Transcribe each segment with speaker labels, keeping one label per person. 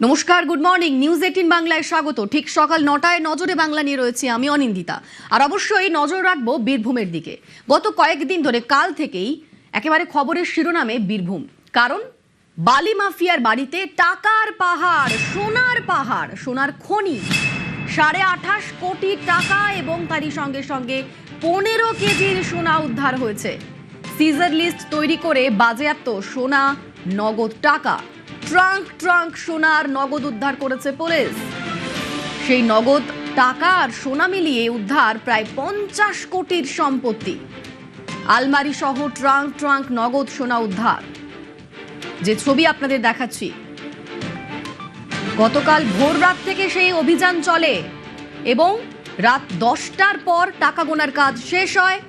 Speaker 1: নমস্কার, good morning. News 18 বাংলায় স্বাগত। ঠিক সকাল 9টায় নজরে বাংলা নিয়ে রয়েছি আমি অনিন্দিতা। আর অবশ্যই নজর রাখবো বীরভূমের দিকে। গত কয়েকদিন ধরে কাল থেকেই একেবারে খবরের শিরোনামে বীরভূম। কারণ বালি মাফিয়ার বাড়িতে টাকার পাহাড়, সোনার খনি, 28.5 কোটি টাকা এবং তারই সঙ্গে সঙ্গে 15 কেজির সোনা উদ্ধার হয়েছে। সিজার লিস্ট তৈরি করে বাজেয়াপ্ত সোনা, নগদ টাকা, ট্রাঙ্ক সোনার নগদ উদ্ধার করেছে পুলিশ। সেই নগদ টাকা আর সোনা মিলিয়ে উদ্ধার প্রায় 50 কোটির সম্পত্তি। আলমারি সহ ট্রাঙ্ক নগদ সোনা উদ্ধার, যে ছবি আপনাদের দেখাচ্ছি। গতকাল ভোর রাত থেকে সেই অভিযান চলে এবং রাত 10টার পর টাকা গোনার কাজ শেষ হয়।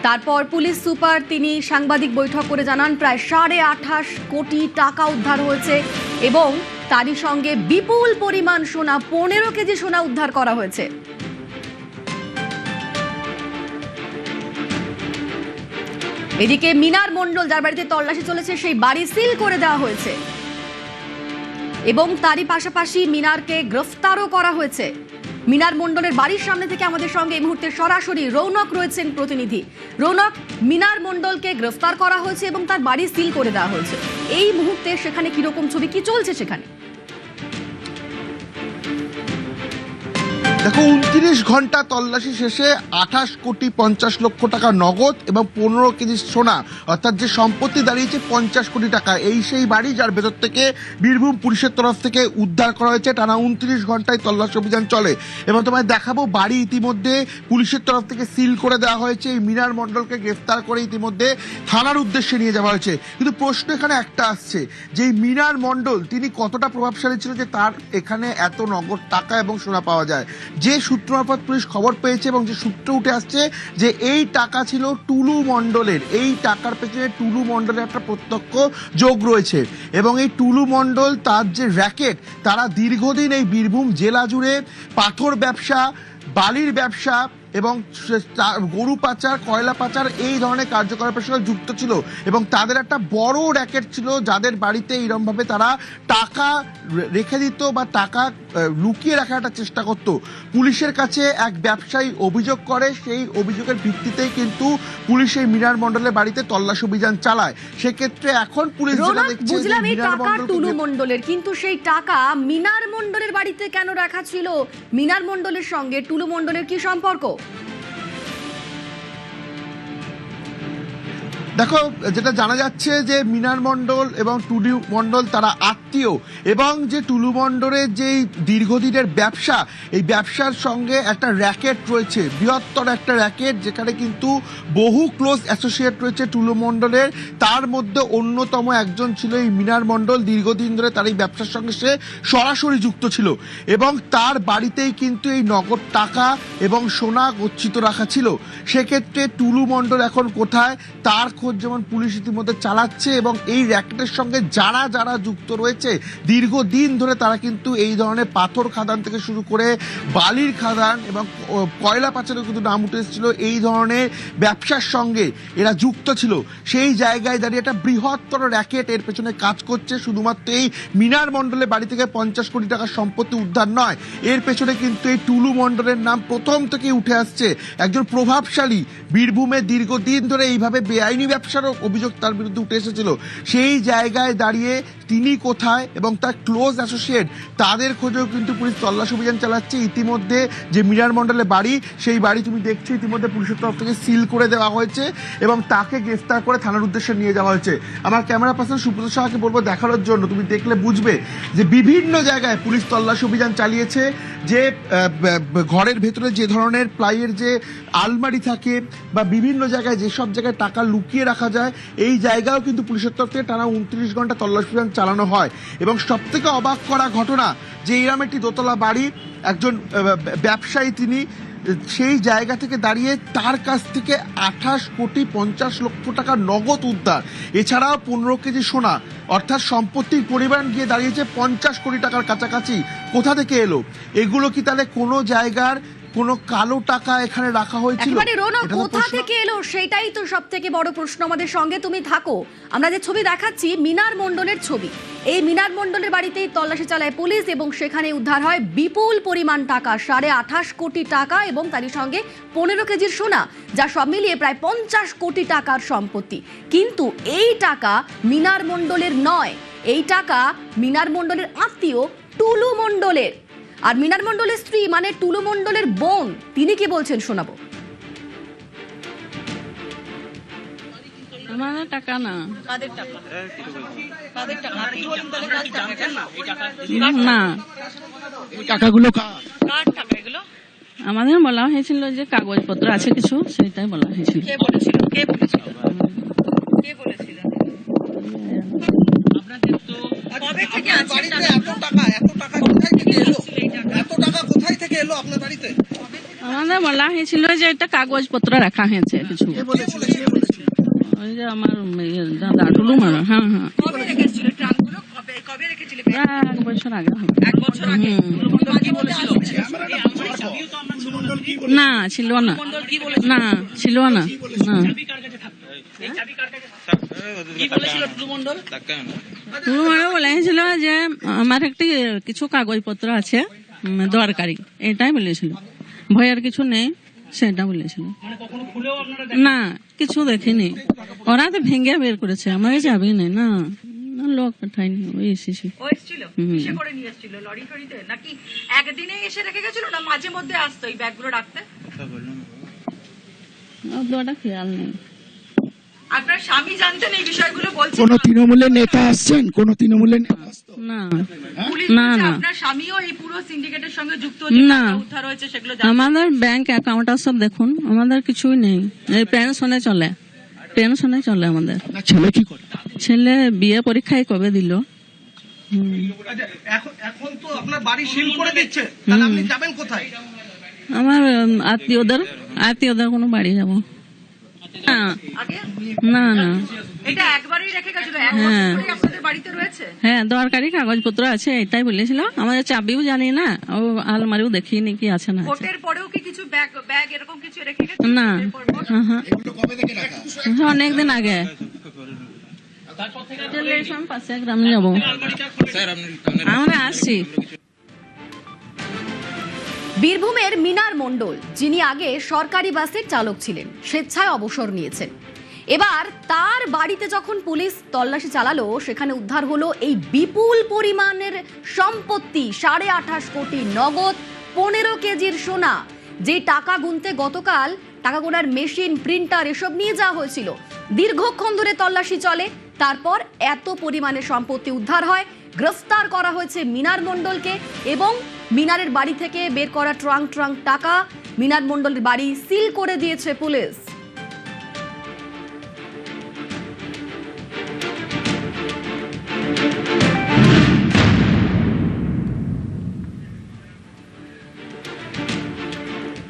Speaker 1: তারপর পুলিশ সুপার তিনি সাংবাদিক বৈঠক করে জানান প্রায় 28.5 কোটি টাকা উদ্ধার হয়েছে এবং তারই সঙ্গে বিপুল পরিমাণ সোনা, 15 কেজি সোনা উদ্ধার করা হয়েছে। এদিকে মিনার মণ্ডল, যার বাড়িতে তল্লাশি চলেছে, সেই বাড়ি সিল করে দেওয়া হয়েছে এবং তারই পাশাপাশি মিনারকে গ্রেফতারও করা হয়েছে। মিনার মণ্ডলের বাড়ির সামনে থেকে আমাদের সঙ্গে এই মুহূর্তে সরাসরি রৌনক রয়েছেন প্রতিনিধি। রৌনক, মিনার মণ্ডলকে গ্রেফতার করা হয়েছে এবং তার বাড়ি সিল করে দেওয়া হয়েছে। এই মুহূর্তে সেখানে কিরকম ছবি, কি চলছে সেখানে?
Speaker 2: দেখো, 29 ঘন্টা তল্লাশি শেষে 28 কোটি 50 লক্ষ টাকা নগদ এবং 15 কেজি সোনা, অর্থাৎ যে সম্পত্তি দাঁড়িয়েছে 50 কোটি টাকা, এই সেই বাড়ি যার ভেতর থেকে বীরভূম পুলিশের তরফ থেকে উদ্ধার করা হয়েছে। টানা 29 ঘন্টায় তল্লাশি অভিযান চলে এবং তোমায় দেখাবো বাড়ি ইতিমধ্যে পুলিশের তরফ থেকে সিল করে দেওয়া হয়েছে। এই মিনার মণ্ডলকে গ্রেফতার করে ইতিমধ্যে থানার উদ্দেশ্যে নিয়ে যাওয়া হয়েছে। কিন্তু প্রশ্ন এখানে একটা আসছে যে এই মিনার মণ্ডল তিনি কতটা প্রভাবশালী ছিল যে তার এখানে এত নগদ টাকা এবং সোনা পাওয়া যায়। যে সূত্র মারফত পুলিশ খবর পেয়েছে এবং যে সূত্র উঠে আসছে যে এই টাকা ছিল টুলু মণ্ডলের, এই টাকার পেছনে টুলু মণ্ডলের একটা প্রত্যক্ষ যোগ রয়েছে এবং এই টুলু মণ্ডল তার যে র্যাকেট, তারা দীর্ঘদিন এই বীরভূম জেলা জুড়ে পাথর ব্যবসা, বালির ব্যবসা এবং গরু পাচার, কয়লা পাচার, এই ধরনের কার্যকলাপের সঙ্গে যুক্ত ছিল এবং তাদের একটা বড় র্যাকেট ছিল যাদের বাড়িতে এইরকমভাবে তারা টাকা রেখে দিত বা টাকা লুকিয়ে রাখার একটা চেষ্টা করত। পুলিশের কাছে এক ব্যবসায়ী অভিযোগ করে, সেই অভিযোগের ভিত্তিতেই কিন্তু পুলিশ এই মিনার মণ্ডলের বাড়িতে তল্লাশি অভিযান চালায়। সেক্ষেত্রে এখন পুলিশ যেটা দেখছে যে মিনার মণ্ডল,
Speaker 1: টুলু মণ্ডলের, কিন্তু সেই টাকা মিনার মণ্ডলের বাড়িতে কেন রাখা ছিল? মিনার মণ্ডলের সঙ্গে টুলু মণ্ডলের কি সম্পর্ক?
Speaker 2: দেখো, যেটা জানা যাচ্ছে যে মিনার মণ্ডল এবং টুলু মণ্ডল তারা আত্মীয় এবং যে টুলু মণ্ডলের যে দীর্ঘদিনের ব্যবসা, এই ব্যবসার সঙ্গে একটা র্যাকেট রয়েছে, বৃহত্তর একটা র্যাকেট, যেখানে কিন্তু বহু ক্লোজ অ্যাসোসিয়েট রয়েছে টুলু মণ্ডলের। তার মধ্যে অন্যতম একজন ছিল এই মিনার মণ্ডল। দীর্ঘদিন ধরে তার এই ব্যবসার সঙ্গে সে সরাসরি যুক্ত ছিল এবং তার বাড়িতেই কিন্তু এই নগদ টাকা এবং সোনা গচ্ছিত রাখা ছিল। সেক্ষেত্রে টুলু মণ্ডল এখন কোথায়, তার খোঁজ যেমন পুলিশ ইতিমধ্যে চালাচ্ছে এবং এই র্যাকেটের সঙ্গে যারা যারা যুক্ত রয়েছে দীর্ঘদিন ধরে তারা কিন্তু এই ধরনের পাথর খাদান থেকে শুরু করে বালির খাদান এবং কয়লা পাচারেও কিন্তু নাম উঠে এসেছিল, এই ধরনের ব্যবসার সঙ্গে এরা যুক্ত ছিল। সেই জায়গায় দাঁড়িয়ে একটা বৃহত্তর র্যাকেট এর পেছনে কাজ করছে। শুধুমাত্র এই মিনার মণ্ডলের বাড়ি থেকে 50 কোটি টাকার সম্পত্তি উদ্ধার নয়, এর পেছনে কিন্তু এই টুলু মণ্ডলের নাম প্রথম থেকেই উঠে আসছে। একজন প্রভাবশালী, বীরভূমে দীর্ঘদিন ধরে এইভাবে বেআইনি ব্যবসারও অভিযোগ তার বিরুদ্ধে উঠে এসেছিল। সেই জায়গায় দাঁড়িয়ে তিনি কোথায় এবং তার ক্লোজ অ্যাসোসিয়েট, তাদের খোঁজেও কিন্তু পুলিশ তল্লাশি অভিযান চালাচ্ছে। ইতিমধ্যে যে মিনার মণ্ডলের বাড়ি, সেই বাড়ি তুমি দেখছো ইতিমধ্যে পুলিশের তরফ থেকে সিল করে দেওয়া হয়েছে এবং তাকে গ্রেফতার করে থানার উদ্দেশ্যে নিয়ে যাওয়া হয়েছে। আমার ক্যামেরা পার্সন সুব্রত সাহাকে বলবো দেখানোর জন্য, তুমি দেখলে বুঝবে যে বিভিন্ন জায়গায় পুলিশ তল্লাশি অভিযান চালিয়েছে। যে ঘরের ভেতরে যে ধরনের প্লাইয়ের যে আলমারি থাকে বা বিভিন্ন জায়গায় যেসব জায়গায় টাকা লুকিয়ে রাখা যায়, এই জায়গাও কিন্তু পুলিশের তরফ থেকে টানা 29 ঘন্টা তল্লাশি অভিযান চালানো হয়। এবং সব থেকে অবাক করা ঘটনা যে এরকম একটি দোতলা বাড়ি, একজন ব্যবসায়ী তিনি সেই জায়গা থেকে দাঁড়িয়ে তার কাছ থেকে 28 কোটি 50 লক্ষ টাকা নগদ উদ্ধার, এছাড়াও 15 কেজি সোনা, অর্থাৎ সম্পত্তির পরিমাণ গিয়ে দাঁড়িয়েছে 50 কোটি টাকার কাছাকাছি। কোথা থেকে এলো এগুলো? কি তাহলে কোনো জায়গার কোনো কালো টাকা এখানে রাখা হয়েছিল?
Speaker 1: একেবারে রোনা,
Speaker 2: এটা তো
Speaker 1: কোথা
Speaker 2: প্রশ্ন।
Speaker 1: থেকে এলো সেটাই তো সব থেকে বড় প্রশ্ন। আমাদের সঙ্গে তুমি থাকো। আমরা যে ছবি দেখাচ্ছি মিনার মণ্ডলের ছবি। এই মিনার মণ্ডলের বাড়িতেই তল্লাশি চালায় পুলিশ এবং সেখানে উদ্ধার হয় বিপুল পরিমাণ টাকা, 28.5 কোটি টাকা এবং তারই সঙ্গে 15 কেজির সোনা, যা সব মিলিয়ে প্রায় 50 কোটি টাকার সম্পত্তি। কিন্তু এই টাকা মিনার মণ্ডলের নয়, এই টাকা মিনার মণ্ডলের আত্মীয় টুলু মণ্ডলের। আর মিনার মণ্ডলের স্ত্রী মানে টুলু মণ্ডলের বোন, তিনি কি বলছেন শোনাবো।
Speaker 3: আমাদের টাকা না, না
Speaker 2: টাকাগুলো
Speaker 3: আমাদের বলা হয়েছিল যে কাগজপত্র আছে কিছু, সেটাই বলা হয়েছিল।
Speaker 4: কবে থেকে বাড়িতে এত টাকা কোথায় থেকে এলো? এত টাকা কোথায় থেকে এলো আপনার বাড়িতে?
Speaker 3: আমাদের বলা হয়েছিল যে এটা কাগজপত্র রাখা হয়েছে কিছু। ওই যে আমার দাদা টুলু মারা, হ্যাঁ হ্যাঁ,
Speaker 4: কবে রেখেছিল ট্রাঙ্কগুলো? কবে রেখেছিল?
Speaker 3: 1 বছর আগে হবে।
Speaker 4: 1 বছর আগে। টুলুমণ্ডল কি বলেছিল?
Speaker 3: না ছিল না,
Speaker 4: কি বলেছিল?
Speaker 3: না ছিল না, না।
Speaker 4: কি বলেছিল টুলুমণ্ডল?
Speaker 3: টুলু মারা বলেছিল যে আমার একটি কিছু কাগজপত্র আছে দরকারি, এটাই বলেছিল। ভয়ের কিছু নেই, সেটা বলেছিল। না কিছু দেখিনি, ওরা তো ভেঙে বের করেছে, আমার যাবি নেই না, লোক পাঠায়নি, ওই এসেছি।
Speaker 4: ও এসেছিল? কিসে করে নিয়ে এসেছিল? লরি টরিতে নাকি একদিনে এসে রেখে গেছিল, না মাঝে মধ্যে আসতো এই ব্যাগগুলো রাখতে?
Speaker 3: ওটা খেয়াল নেই।
Speaker 4: আপনার স্বামী জানতেন এই বিষয়গুলো? বলছেন
Speaker 5: কোন তৃণমূলের নেতা আসছেন? কোন তৃণমূলের নেতা আসতো?
Speaker 3: না
Speaker 4: পুলিশ
Speaker 3: না,
Speaker 4: বলছে
Speaker 3: না।
Speaker 4: আপনার স্বামীও এই পুরো সিন্ডিকেটের সঙ্গে যুক্ত, যে
Speaker 3: না।
Speaker 4: টাকা উদ্ধার হয়েছে সেগুলো জানতেন?
Speaker 3: আমাদের ব্যাংক অ্যাকাউন্ট সব দেখুন, আমাদের কিছুই নেই। এই পেনশনে চলে, পেনশনে চলে আমাদের।
Speaker 5: আপনার ছেলে কি করে?
Speaker 3: ছেলে বিয়ে পরীক্ষায় কবে দিল।
Speaker 4: এখন তো আপনার বাড়ি সিল করে দিচ্ছে, তাহলে আপনি যাবেন কোথায়?
Speaker 3: আমার আত্মীয়দের কোনো বাড়ি যাব না,
Speaker 4: আগে
Speaker 3: না না।
Speaker 4: এটা একবারই রেখে গেছিল, এক
Speaker 3: হ্যাঁ।
Speaker 4: বছর ধরে আপনাদের বাড়িতে রয়েছে?
Speaker 3: হ্যাঁ দরকারি কাগজপত্র আছে, এটাই বলেছিল। আমাদের চাবিও জানি না, ও আলমারিও দেখিনি কি আছে না আছে।
Speaker 4: ভোটের পরেও কি কিছু ব্যাগ এরকম কিছু রেখে গেছে?
Speaker 3: না, হ্যাঁ হ্যাঁ, অনেকদিন আগে। পাশে গ্রামে যাবো, আমরা আসছি।
Speaker 1: বীরভূমের মিনার মণ্ডল, যিনি আগে সরকারি বাসের চালক ছিলেন, স্বেচ্ছায় অবসর নিয়েছেন। এবার তার বাড়িতে যখন পুলিশ তল্লাশি চালালো, সেখানে উদ্ধার হলো এই বিপুল পরিমাণের সম্পত্তি, 28.5 কোটি নগদ, 15 কেজির সোনা। যে টাকা গুনতে গতকাল টাকা গোনার মেশিন, প্রিন্টার এসব নিয়ে যাওয়া হয়েছিল। দীর্ঘক্ষণ ধরে তল্লাশি চলে, তারপর এত পরিমাণে সম্পত্তি উদ্ধার হয়। গ্রেফতার করা হয়েছে মিনার মণ্ডলকে এবং মিনারের বাড়ি থেকে বের করা ট্রাঙ্ক টাকা মিনার মণ্ডলের বাড়ি সিল করে দিয়েছে পুলিশ।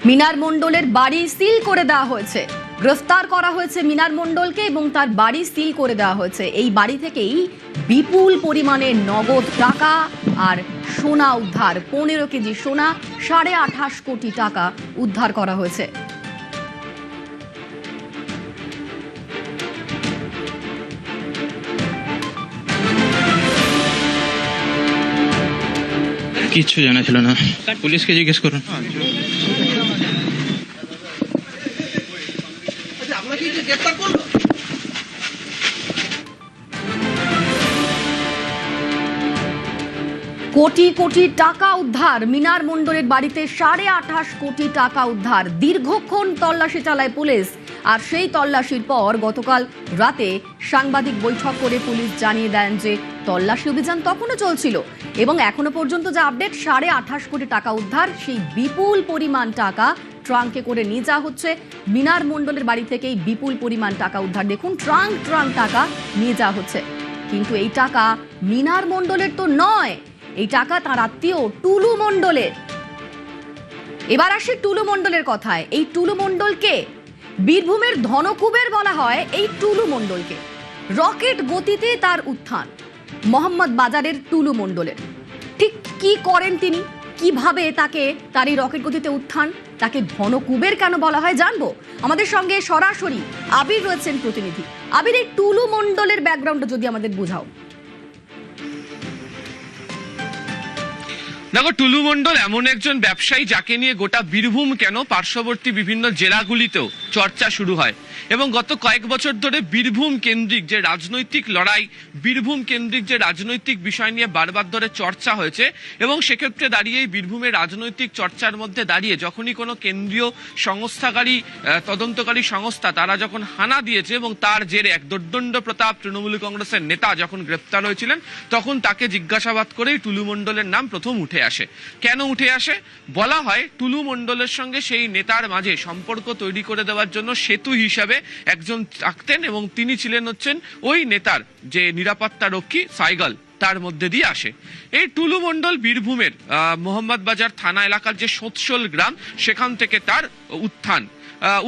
Speaker 1: মিনার মণ্ডলের বাড়ি সিল করে দেওয়া হয়েছে, গ্রেফতার করা হয়েছে মিনার মণ্ডলকে এবং তার বাড়ি সিল করে দেওয়া হয়েছে। এই বাড়ি থেকেই বিপুল পরিমাণে নগদ টাকা আর সোনা উদ্ধার, 15 কেজি সোনা, 28.5 কোটি টাকা উদ্ধার করা হয়েছে।
Speaker 6: কিচ্ছু জানা ছিল না, পুলিশকে জিজ্ঞেস করুন।
Speaker 4: আপনাকে কি গ্রেফতার করলো?
Speaker 1: কোটি কোটি টাকা উদ্ধার, মিনার মণ্ডলের বাড়িতে 28.5 কোটি টাকা উদ্ধার। দীর্ঘক্ষণ তল্লাশি চালায় পুলিশ, আর সেই তল্লাশির পর গতকাল রাতে সাংবাদিক বৈঠক করে পুলিশ জানিয়ে দেন যে তল্লাশি অভিযান তখনও চলছিল এবং এখনো পর্যন্ত যে আপডেট, 28.5 কোটি টাকা উদ্ধার। সেই বিপুল পরিমাণ টাকা ট্রাঙ্কে করে নিয়ে যাওয়া হচ্ছে। মিনার মণ্ডলের বাড়ি থেকেই বিপুল পরিমাণ টাকা উদ্ধার। দেখুন, ট্রাঙ্ক টাকা নিয়ে যাওয়া হচ্ছে। কিন্তু এই টাকা মিনার মণ্ডলের তো নয়, এই টাকা তার আত্মীয় টুলু মণ্ডলের। এবার আসি টুলু মণ্ডলের কথায়। এই টুলু মণ্ডলকে বীরভূমের ধনকুবের বলা হয়। এই টুলু মণ্ডলকে রকেট গতিতে তার উত্থান মোহাম্মদ বাজারের টুলু মণ্ডলের। ঠিক কি করেন তিনি, কিভাবে তাকে তার এই রকেট গতিতে উত্থান, তাকে ধনকুবের কেন বলা হয় জানবো। আমাদের সঙ্গে সরাসরি আবির রয়েছেন প্রতিনিধি। আবির, এই টুলু মণ্ডলের ব্যাকগ্রাউন্ডটা যদি আমাদের বোঝাও।
Speaker 7: দেখো, টুলু মণ্ডল এমন একজন ব্যবসায়ী যাকে নিয়ে গোটা বীরভূম কেন পার্শ্ববর্তী বিভিন্ন জেলাগুলিতেও চর্চা শুরু হয় এবং গত কয়েক বছর ধরে বীরভূম কেন্দ্রিক যে রাজনৈতিক লড়াই, বীরভূম কেন্দ্রিক যে রাজনৈতিক বিষয় নিয়ে বারবার ধরে চর্চা হয়েছে এবং সেক্ষেত্রে দাঁড়িয়ে বীরভূমের রাজনৈতিক চর্চার মধ্যে দাঁড়িয়ে যখনই কোনো কেন্দ্রীয় সংস্থাকারী তদন্তকারী সংস্থা তারা যখন হানা দিয়েছে এবং তার জেরে এক দোর্দণ্ড প্রতাপ তৃণমূল কংগ্রেসের নেতা যখন গ্রেপ্তার হয়েছিলেন, তখন তাকে জিজ্ঞাসাবাদ করেই টুলু মণ্ডলের নাম প্রথম উঠে আসে। কেন উঠে আসে? বলা হয় টুলু মণ্ডলের সঙ্গে সেই নেতার মাঝে সম্পর্ক তৈরি করে দেওয়ার জন্য সেতু হিসাবে একজন থাকতেন এবং তিনি ছিলেন হচ্ছেন ওই নেতার যে নিরাপত্তা রক্ষী সাইগল, তার মধ্যে দিয়ে আসে। এই টুলু মণ্ডল বীরভূমের মোহাম্মদ বাজার থানা এলাকার যে সোৎসল গ্রাম, সেখান থেকে তার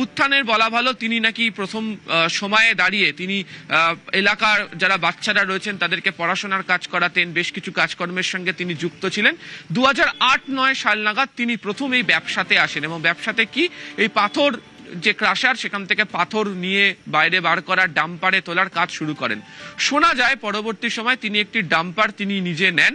Speaker 7: উত্থানের বলা ভালো। তিনি নাকি প্রথম সময়ে দাঁড়িয়ে তিনি এলাকার যারা বাচ্চারা রয়েছেন তাদেরকে পড়াশোনার কাজ করাতেন, বেশ কিছু কাজকর্মের সঙ্গে তিনি যুক্ত ছিলেন। 2008-9 সাল নাগাদ তিনি প্রথম এই ব্যবসাতে আসেন এবং ব্যবসাতে কি এই পাথর যে ক্রাশার, সেখান থেকে পাথর নিয়ে বাইরে বার করার ডাম্পারে তোলার কাজ শুরু করেন। শোনা যায় পরবর্তী সময় তিনি একটি ডাম্পার তিনি নিজে নেন,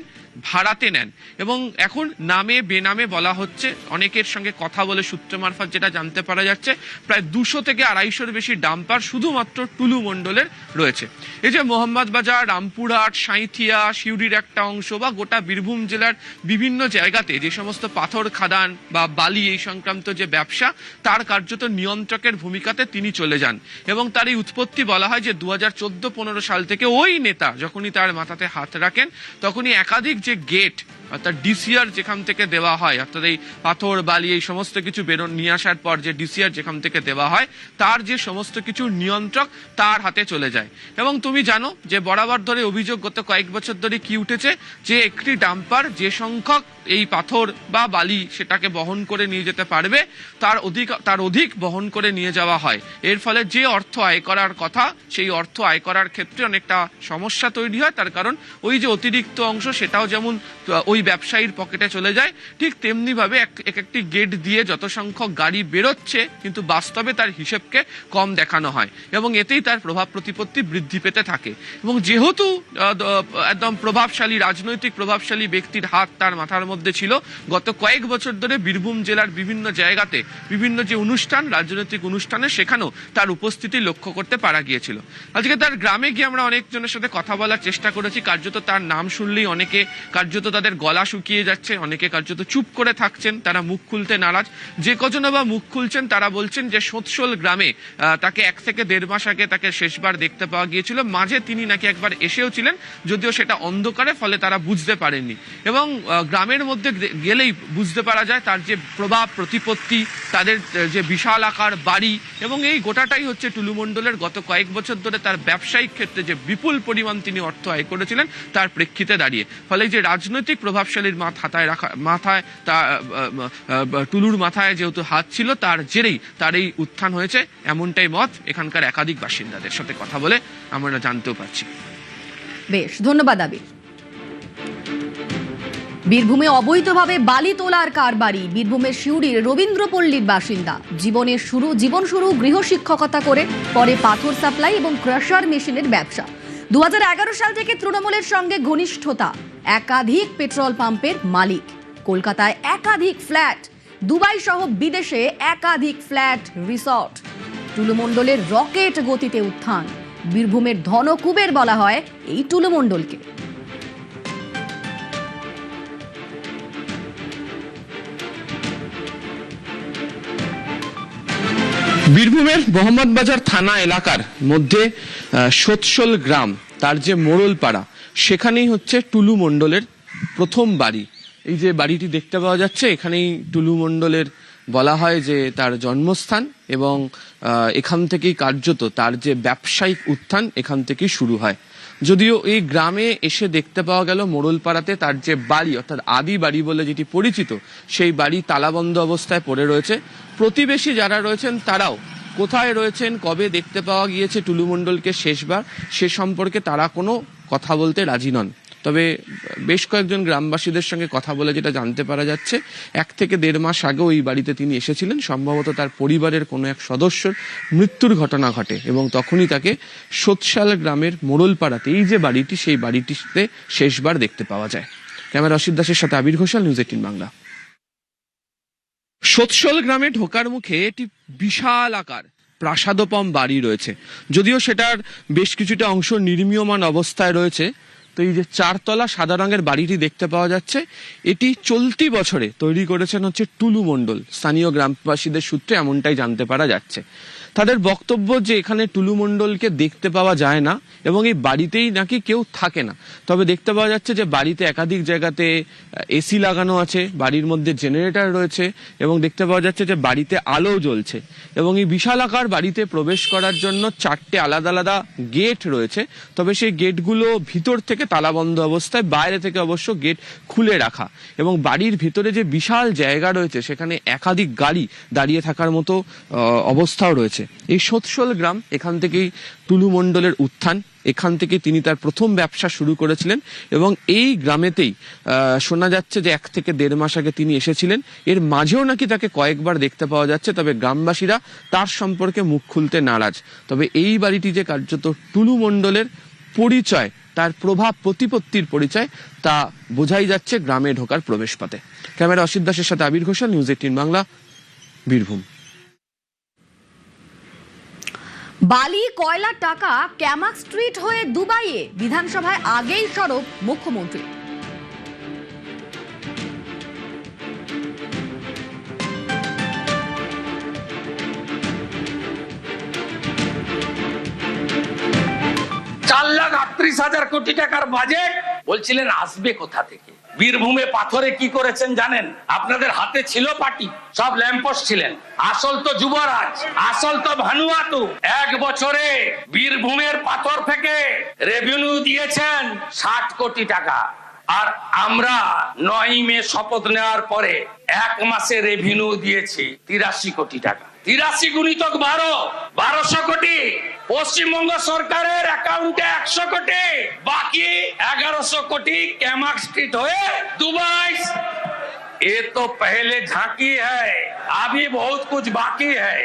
Speaker 7: ভাড়াতে নেন এবং এখন নামে বেনামে বলা হচ্ছে, অনেকের সঙ্গে কথা বলে সূত্র মারফত যেটা জানতে পারা যাচ্ছে, প্রায় 200 থেকে 250-র বেশি ডাম্পার শুধুমাত্র টুলু মণ্ডলের রয়েছে। এই যে মোহাম্মদ বাজার, রামপুরহাট, সাঁইথিয়া, সিউড়ির একটা অংশ বা গোটা বীরভূম জেলার বিভিন্ন জায়গাতে যে সমস্ত পাথর খাদান বা বালি এই সংক্রান্ত যে ব্যবসা, তার কার্যত নিয়ন্ত্রকের ভূমিকাতে তিনি চলে যান এবং তার এই উৎপত্তি বলা হয় যে 2014-15 সাল থেকে ওই নেতা যখনই তার মাথাতে হাত রাখেন তখনই একাধিক যে গেট অর্থাৎ ডিসিআর যেখান থেকে দেওয়া হয়, অর্থাৎ এই পাথর বালি এই সমস্ত কিছু নিয়ে আসার পর যে ডিসিআর যেখান থেকে দেওয়া হয় তার যে সমস্ত কিছু নিয়ন্ত্রক তার হাতে চলে যায়। এবং তুমি জানো যে বরাবর ধরে অভিযোগ গত কয়েক বছর ধরে কি উঠেছে, যে একটি ডাম্পার যে সংখ্যক এই পাথর বা বালি সেটাকে বহন করে নিয়ে যেতে পারবে তার অধিক বহন করে নিয়ে যাওয়া হয়। এর ফলে যে অর্থ আয় করার কথা সেই অর্থ আয় করার ক্ষেত্রে অনেকটা সমস্যা তৈরি হয়। তার কারণ ওই যে অতিরিক্ত অংশ সেটাও যেমন ওই ব্যবসায়ীর পকেটে চলে যায়, ঠিক তেমনি ভাবে একটি গেট দিয়ে যত সংখ্যক গাড়ি বেরোচ্ছে কিন্তু বাস্তবে তার হিসেবকে কম দেখানো হয় এবং এতেই তার প্রভাব প্রতিপত্তি বৃদ্ধি পেতে থাকে। এবং যেহেতু একদম প্রভাবশালী রাজনৈতিক প্রভাবশালী ব্যক্তির হাত তার মাথার মধ্যে ছিল, গত কয়েক বছর ধরে বীরভূম জেলার বিভিন্ন জায়গাতে বিভিন্ন যে অনুষ্ঠান, রাজনৈতিক অনুষ্ঠানে সেখানেও তার উপস্থিতি লক্ষ্য করতে পারা গিয়েছিল। আজকে তার গ্রামে গিয়ে আমরা অনেকজনের সাথে কথা বলার চেষ্টা করেছি। কার্যত তার নাম শুনলেই অনেকে কার্যত তাদের গলা শুকিয়ে যাচ্ছে, অনেকে কার্যত চুপ করে থাকছেন, তারা মুখ খুলতে নারাজ। যে কজন বা মুখ খুলছেন তারা বলছেন যে সোৎসল গ্রামে তাকে 1 থেকে 1.5 মাস আগে তাকে শেষবার দেখতে পাওয়া গিয়েছিল। মাঝে তিনি নাকি একবার এসেও ছিলেন, যদিও সেটা অন্ধকারে, ফলে তারা বুঝতে পারেননি। এবং গ্রামের মধ্যে গেলেই বুঝতে পারা যায় তার যে প্রভাব প্রতিপত্তি, তাদের যে বিশাল আকার বাড়ি এবং এই গোটাটাই হচ্ছে টুলু মণ্ডলের গত কয়েক বছর ধরে তার ব্যবসায়িক ক্ষেত্রে যে বিপুল পরিমাণ তিনি অর্থ আয় করেছিলেন তার প্রেক্ষিতে দাঁড়িয়ে। ফলে যে রাজনৈতিক প্রভাবশালীর মাথায় টুলুর মাথায় যেহেতু হাত ছিল, তার জেরেই তার এই উত্থান হয়েছে, এমনটাই মত এখানকার একাধিক বাসিন্দাদের সাথে কথা বলে আমরা জানতেও পারছি।
Speaker 1: বেশ, ধন্যবাদ আবির। বীরভূমে অবৈধভাবে বালি তোলার কারবারি বীরভূমের সিউড়ির রবীন্দ্রপল্লীর বাসিন্দা। জীবন শুরু গৃহশিক্ষকতা করে, পরে পাথর সাপ্লাই এবং ক্রাশার মেশিনের ব্যবসা। 2011 সাল থেকে তৃণমূলের সঙ্গে ঘনিষ্ঠতা, একাধিক পেট্রোল পাম্পের মালিক, কলকাতায় একাধিক ফ্ল্যাট, দুবাই সহ বিদেশে একাধিক ফ্ল্যাট, রিসর্ট। টুলু মণ্ডলের রকেট গতিতে উত্থান। বীরভূমের ধনকুবের বলা হয় এই টুলু মণ্ডলকে।
Speaker 7: বীরভূমের মোহাম্মদ বাজার থানা এলাকার মধ্যে সোৎসল গ্রাম, তার যে মোড়লপাড়া, সেখানেই হচ্ছে টুলু মণ্ডলের প্রথম বাড়ি। এই যে বাড়িটি দেখতে পাওয়া যাচ্ছে, এখানেই টুলু মণ্ডলের বলা হয় যে তার জন্মস্থান এবং এখান থেকেই কার্যত তার যে ব্যবসায়িক উত্থান এখান থেকেই শুরু হয়। যদিও এই গ্রামে এসে দেখতে পাওয়া গেল মোড়লপাড়াতে তার যে বাড়ি, অর্থাৎ আদি বাড়ি বলে যেটি পরিচিত, সেই বাড়ি তালাবন্ধ অবস্থায় পড়ে রয়েছে। প্রতিবেশী যারা রয়েছেন তারাও কোথায় রয়েছেন, কবে দেখতে পাওয়া গিয়েছে টুলু মণ্ডলকে শেষবার, সে সম্পর্কে তারা কোনো কথা বলতে রাজি নন। তবে বেশ কয়েকজন গ্রামবাসীদের সঙ্গে কথা বলে যেটা জানতে পারা যাচ্ছে 1 থেকে 1.5 মাস আগে ওই বাড়িতে তিনি এসেছিলেন, সম্ভবত তার পরিবারের কোনো এক সদস্যর মৃত্যুর ঘটনা ঘটে এবং তখনই তাকে সোৎসাল গ্রামের মোড়লপাড়াতে এই যে বাড়িটি, সেই বাড়িটিতে শেষবার দেখতে পাওয়া যায়। ক্যামেরা অসিত দাসের সাথে আবির ঘোষাল, নিউজ 18 বাংলা। সোৎসল গ্রামে ঢোকার মুখে একটি বিশাল আকার প্রাসাদোপম বাড়ি রয়েছে, যদিও সেটার বেশ কিছুটা অংশ নির্মীয়মান অবস্থায় রয়েছে। তো এই যে 4 তলা সাদা রঙের বাড়িটি দেখতে পাওয়া যাচ্ছে, এটি চলতি বছরে তৈরি করেছেন হচ্ছে টুলু মণ্ডল। স্থানীয় গ্রামবাসীদের সূত্রে এমনটাই জানতে পারা যাচ্ছে। তাদের বক্তব্য যে এখানে টুলু মণ্ডলকে দেখতে পাওয়া যায় না এবং এই বাড়িতেই নাকি কেউ থাকে না। তবে দেখতে পাওয়া যাচ্ছে যে বাড়িতে একাধিক জায়গাতে এসি লাগানো আছে, বাড়ির মধ্যে জেনারেটর রয়েছে এবং দেখতে পাওয়া যাচ্ছে যে বাড়িতে আলো জ্বলছে এবং এই বিশালাকার বাড়িতে প্রবেশ করার জন্য 4টে আলাদা আলাদা গেট রয়েছে। তবে সেই গেটগুলো ভিতর থেকে তালাবন্ধ অবস্থায়, বাইরে থেকে অবশ্য গেট খুলে রাখা এবং বাড়ির ভিতরে যে বিশাল জায়গা রয়েছে সেখানে একাধিক গাড়ি দাঁড়িয়ে থাকার মতো অবস্থাও রয়েছে। এই সোৎসল গ্রাম, এখান থেকেই টুলু মণ্ডলের উত্থান, এখান থেকে তিনি তার প্রথম ব্যবসা শুরু করেছিলেন এবং এই গ্রামেতেই শোনা যাচ্ছে যে 1 থেকে 1.5 মাস আগে তিনি এসেছিলেন। এর মাঝেও নাকি তাকে কয়েকবার দেখতে পাওয়া যাচ্ছে, তবে গ্রামবাসীরা তার সম্পর্কে মুখ খুলতে নারাজ। তবে এই বাড়িটি যে কার্যত টুলু মণ্ডলের পরিচয়, তার প্রভাব প্রতিপত্তির পরিচয়, তা বোঝাই যাচ্ছে গ্রামে ঢোকার প্রবেশপথে। ক্যামেরা অসিত দাসের সাথে আবির ঘোষাল, নিউজ 18 বাংলা, বীরভূম।
Speaker 1: বালি কয়লার টাকা ক্যামাক স্ট্রিট হয়ে দুবাইয়ে, বিধানসভায় আগেই সরব মুখ্যমন্ত্রী।
Speaker 8: লাখ 38,000 কোটি টাকার বাজেট বলছিলেন আসবে কোথা থেকে? বীরভূমে পাথরে কি করেছেন জানেন? আপনাদের হাতে ছিল পাটি, সব ল্যাম্পোস্ট ছিলেন। আসল তো যুবরাজ, আসল তো ভানুয়াতু। 1 বছরে বীরভূমের পাথর থেকে রেভিনিউ দিয়েছেন 60 কোটি টাকা। আর আমরা 9 মে শপথ নেওয়ার পরে 1 মাসে রেভিনিউ দিয়েছি 83 কোটি টাকা। 83 গুণিতক 1200 কোটি। পশ্চিমবঙ্গ সরকারের অ্যাকাউন্টে 100 কোটি, বাকি 1100 কোটি ক্যামাক স্ট্রিট হয়ে दुबई। ये तो पहले झांकी है, अभी बहुत कुछ बाकी है।